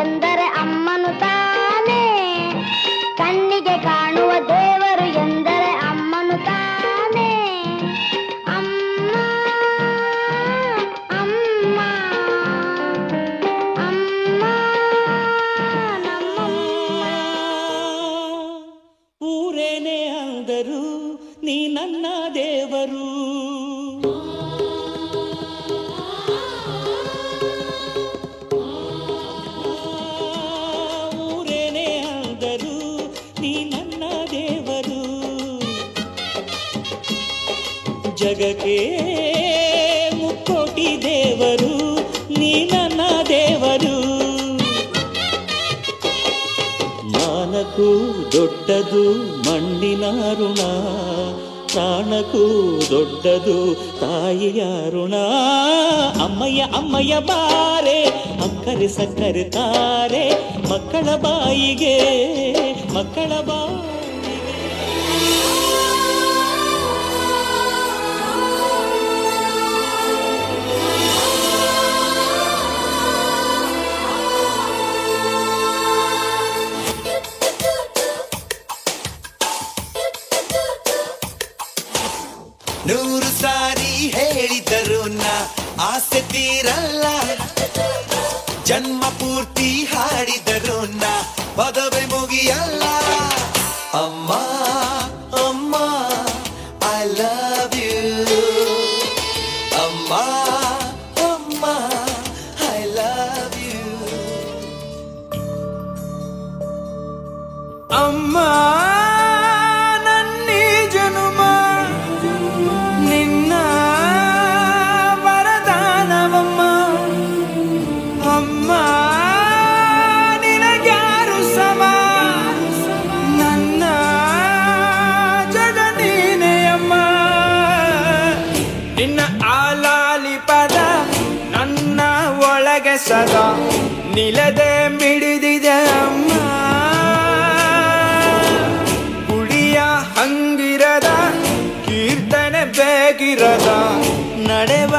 ಎಂದರೆ ಅಮ್ಮನು ತಾನೇ. ಕಣ್ಣಿಗೆ ಕಾಣುವ ದೇವರು ಎಂದರೆ ಅಮ್ಮನು ತಾನೇ. ಅಮ್ಮ ಅಮ್ಮ ಅಮ್ಮ ನಮ್ಮಮ್ಮ. ಊರೇನೇ ಅಂದರು ನೀ ನನ್ನ ದೇವರು. ಊರೇನೇ ಅಂದರು ನೀ ನನ್ನ ದೇವರು. ಜಗಕ್ಕೆ ಮುಕ್ಕೋಟಿ ದೇವರು ನೀ ನನ್ನ ದೇವರು. ಮಾನಕ್ಕೂ ದೊಡ್ಡದು ಮಣ್ಣಿನ ಋಣ, ಪ್ರಾಣಕ್ಕೂ ದೊಡ್ಡದು ತಾಯಿಯ ಋಣ. ಅಮ್ಮಯ್ಯ ಅಮ್ಮಯ್ಯ ಬಾರೆ ಅಕ್ಕರೆ ಸಕ್ಕರೆ ತಾರೆ ಮಕ್ಕಳ ಬಾಯಿಗೆ ಮಕ್ಕಳ ಬಾಯಿಗೆ. ನೂರು ಸಾರಿ ಹೇಳಿದರು ನಾ ಆಸೆ ತೀರಲ್ಲ, ಜನ್ಮ ಪೂರ್ತಿ ಹಾಡಿದರು ನಾ ಪದವಿ ಮುಗಿಯಲ್ಲ. ಅಮ್ಮ ಅಮ್ಮ ಐ ಲವ್ ಯು, ಅಮ್ಮ ಅಮ್ಮ ಐ ಲವ್ ಯು. ಅಮ್ಮ ನನ್ನಿ ಜನುಮ ನಿನ್ನ ವರದಾನವಮ್ಮ. ಅಮ್ಮ ನಿನಗ್ಯಾರು ಸಮ, ನನ್ನ ಜಗ ನೀನೇ ಅಮ್ಮ. ನಿನ್ನ ಆಲಾಲಿ ಪದ ನನ್ನ ಒಳಗೆ ಸದಾ ನಿಲದೆ ಮಿಡಿದಿದೆ ಅಮ್ಮ. ಕುಡಿಯ ಹಂಗಿರದ ಕೀರ್ತನೆ ಬೇಗಿರದ ನಡೆವ